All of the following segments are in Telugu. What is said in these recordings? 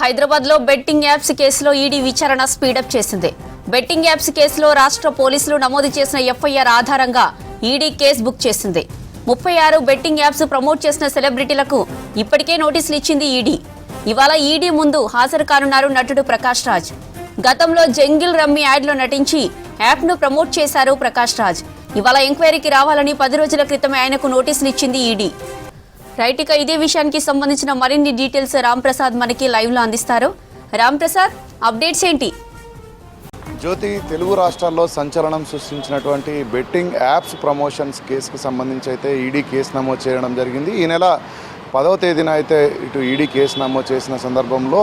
హైదరాబాద్ లో బెట్టింగ్ యాప్స్ కేసులో ఈడీ విచారణ స్పీడప్ చేసింది. బెట్టింగ్ యాప్స్ కేసులో రాష్ట్ర పోలీసులు నమోదు చేసిన ఎఫ్ఐఆర్ ఆధారంగా ఈడీ కేసు బుక్ చేసింది. 36 బెట్టింగ్ యాప్స్ ప్రమోట్ చేసిన సెలబ్రిటీలకు ఇప్పటికే నోటీసులు ఇచ్చింది ఈడీ. ఇవాళ ఈడీ ముందు హాజరు కానున్నారు నటుడు ప్రకాష్ రాజ్. గతంలో జంగిల్ రమ్మీ యాడ్లో నటించి యాప్ను ప్రమోట్ చేశారు ప్రకాష్ రాజ్. ఇవాళ ఎంక్వైరీకి రావాలని 10 రోజుల క్రితమే ఆయనకు నోటీసులు ఇచ్చింది ఈడీ. రైట్, ఇక ఇదే విషయానికి సంబంధించిన మరిన్ని డీటెయిల్స్ రామ్ ప్రసాద్ మనకి లైవ్ లో అందిస్తారు. రామ్ ప్రసాద్, అప్డేట్స్ ఏంటి? జ్యోతి, తెలుగు రాష్ట్రాల్లో సంచలనం సృష్టించినటువంటి బెట్టింగ్ యాప్స్ ప్రమోషన్స్ కేసుకు సంబంధించి అయితే ఈడీ కేసు నమోదు చేయడం జరిగింది. ఈ నెల 10వ తేదీన అయితే ఇటు ఈడీ కేసు నమోదు చేసిన సందర్భంలో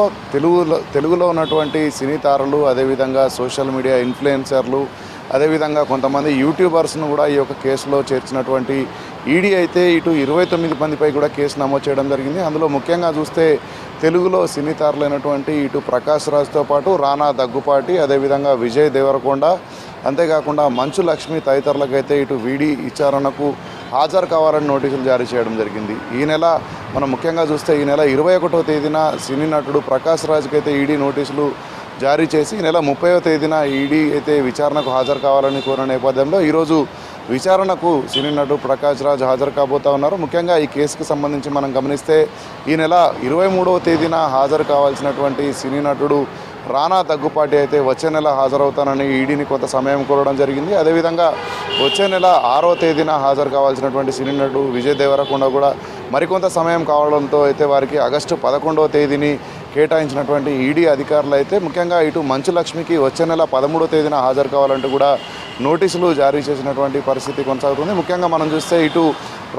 తెలుగులో ఉన్నటువంటి సినీ తారలు, అదేవిధంగా సోషల్ మీడియా ఇన్ఫ్లుయెన్సర్లు, అదేవిధంగా కొంతమంది యూట్యూబర్స్ను కూడా ఈ యొక్క కేసులో చేర్చినటువంటి ఈడీ అయితే ఇటు 29 మందిపై కూడా కేసు నమోదు చేయడం జరిగింది. అందులో ముఖ్యంగా చూస్తే తెలుగులో సినీ తారలైనటువంటి ఇటు ప్రకాష్ రాజ్తో పాటు రానా దగ్గుపాటి, అదేవిధంగా విజయ్ దేవరకొండ, అంతేకాకుండా మంచు లక్ష్మి తదితరులకైతే ఇటు ఈడీ విచారణకు హాజరు కావాలని నోటీసులు జారీ చేయడం జరిగింది. ఈ నెల మనం ముఖ్యంగా చూస్తే ఈ నెల 21వ తేదీన సినీ నటుడు ప్రకాష్ రాజ్కి అయితే ఈడీ నోటీసులు జారీ చేసి ఈ నెల 30వ తేదీన ఈడీ అయితే విచారణకు హాజరు కావాలని కోరిన నేపథ్యంలో ఈరోజు విచారణకు సినీ నటుడు ప్రకాష్ రాజ్ హాజరు కాబోతా ఉన్నారు. ముఖ్యంగా ఈ కేసుకు సంబంధించి మనం గమనిస్తే ఈ నెల 23వ తేదీన హాజరు కావాల్సినటువంటి సినీ నటుడు రానా దగ్గుపాటి అయితే వచ్చే నెల హాజరవుతానని ఈడీని కొంత సమయం కోరడం జరిగింది. అదేవిధంగా వచ్చే నెల 6వ తేదీన హాజరు కావాల్సినటువంటి సినీ నటుడు విజయ్ దేవరకొండ కూడా మరికొంత సమయం కావడంతో అయితే వారికి ఆగస్టు 11వ తేదీని కేటాయించినటువంటి ఈడీ అధికారులు అయితే ముఖ్యంగా ఇటు మంచు లక్ష్మికి వచ్చే నెల 13వ తేదీన హాజరు కావాలంటూ కూడా నోటీసులు జారీ చేసినటువంటి పరిస్థితి కొనసాగుతుంది. ముఖ్యంగా మనం చూస్తే ఇటు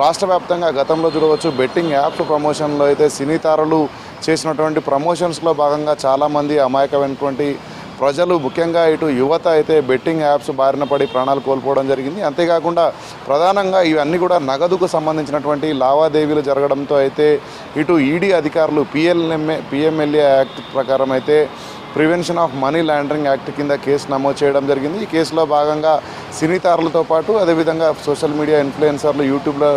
రాష్ట్ర వ్యాప్తంగా గతంలో చూడవచ్చు బెట్టింగ్ యాప్ ప్రమోషన్లో అయితే సినీ తారలు చేసినటువంటి ప్రమోషన్స్లో భాగంగా చాలామంది అమాయకమైనటువంటి ప్రజలు, ముఖ్యంగా ఇటు యువత అయితే బెట్టింగ్ యాప్స్ బారిన పడి ప్రాణాలు కోల్పోవడం జరిగింది. అంతేకాకుండా ప్రధానంగా ఇవన్నీ కూడా నగదుకు సంబంధించినటువంటి లావాదేవీలు జరగడంతో అయితే ఇటు ఈడీ అధికారులు పిఎంఎల్ఏ యాక్ట్ ప్రకారం అయితే prevention of money laundering act కింద కేసు నమోదు చేయడం జరిగింది. ఈ కేసులో భాగంగా సినీ తారలతో పాటు అదేవిధంగా సోషల్ మీడియా ఇన్ఫ్లుయెన్సర్లు, యూట్యూబ్లో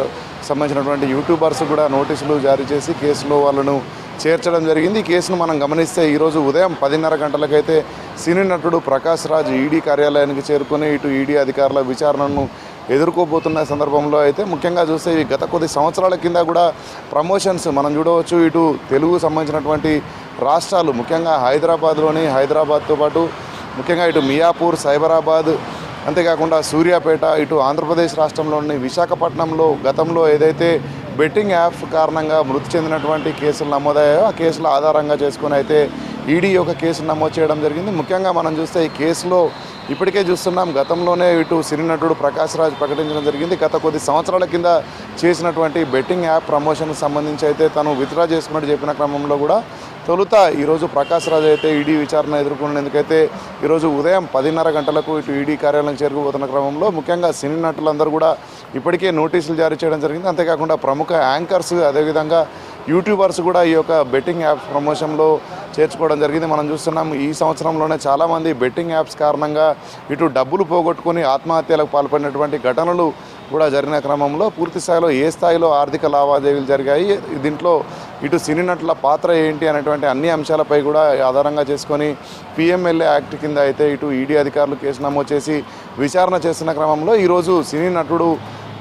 సంబంధించినటువంటి యూట్యూబర్స్ కూడా నోటీసులు జారీ చేసి కేసులో వాళ్ళను చేర్చడం జరిగింది. ఈ కేసును మనం గమనిస్తే ఈరోజు ఉదయం 10:30 గంటలకైతే సినీ నటుడు ప్రకాష్ రాజ్ ఈడీ కార్యాలయానికి చేరుకుని ఇటు ఈడీ అధికారుల విచారణను ఎదుర్కోబోతున్న సందర్భంలో అయితే ముఖ్యంగా చూస్తే ఈ గత కొద్ది సంవత్సరాల కింద కూడా ప్రమోషన్స్ మనం చూడవచ్చు. ఇటు తెలుగు సంబంధించినటువంటి రాష్ట్రాలు, ముఖ్యంగా హైదరాబాద్తో పాటు ముఖ్యంగా ఇటు మియాపూర్, సైబరాబాద్, అంతేకాకుండా సూర్యాపేట, ఇటు ఆంధ్రప్రదేశ్ రాష్ట్రంలోని విశాఖపట్నంలో గతంలో ఏదైతే బెట్టింగ్ యాప్స్ కారణంగా మృతి చెందినటువంటి కేసులు నమోదయ్యాయో ఆ కేసుల ఆధారంగా చేసుకుని అయితే ఈడీ ఒక కేసు నమోదు చేయడం జరిగింది. ముఖ్యంగా మనం చూస్తే ఈ కేసులో ఇప్పటికే చూస్తున్నాం, గతంలోనే ఇటు సినీ నటుడు ప్రకాష్ రాజ్ ప్రకటించడం జరిగింది. గత కొద్ది సంవత్సరాల కింద చేసినటువంటి బెట్టింగ్ యాప్ ప్రమోషన్కి సంబంధించి అయితే తను విత్డ్రా చేసుకున్నట్టు చెప్పిన క్రమంలో కూడా తొలుత ఈరోజు ప్రకాష్ రాజ్ అయితే ఈడీ విచారణ ఎదుర్కొనేందుకైతే ఈరోజు ఉదయం 10:30 గంటలకు ఇటు ఈడీ కార్యాలయం చేరుకుపోతున్న క్రమంలో ముఖ్యంగా సినీ నటులందరూ కూడా ఇప్పటికే నోటీసులు జారీ చేయడం జరిగింది. అంతేకాకుండా ప్రముఖ యాంకర్స్, అదేవిధంగా యూట్యూబర్స్ కూడా ఈ యొక్క బెట్టింగ్ యాప్స్ ప్రమోషన్లో చేర్చుకోవడం జరిగింది. మనం చూస్తున్నాం ఈ సంవత్సరంలోనే చాలామంది బెట్టింగ్ యాప్స్ కారణంగా ఇటు డబ్బులు పోగొట్టుకొని ఆత్మహత్యలకు పాల్పడినటువంటి ఘటనలు కూడా జరిగిన క్రమంలో పూర్తి స్థాయిలో ఏ స్థాయిలో ఆర్థిక లావాదేవీలు జరిగాయి, దీంట్లో ఇటు సినీ నటుల పాత్ర ఏంటి అనేటువంటి అన్ని అంశాలపై కూడా ఆధారంగా చేసుకొని పిఎంఎల్ఏ యాక్ట్ కింద అయితే ఇటు ఈడీ అధికారులు కేసు నమోదు చేసి విచారణ చేస్తున్న క్రమంలో ఈరోజు సినీ నటుడు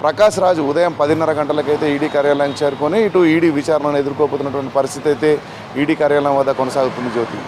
ప్రకాష్ రాజ్ ఉదయం 10:30 గంటలకైతే ఈడీ కార్యాలయానికి చేరుకొని ఇటు ఈడీ విచారణను ఎదుర్కోబోతున్నటువంటి పరిస్థితి అయితే ఈడీ కార్యాలయం వద్ద కొనసాగుతుంది. జ్యోతి.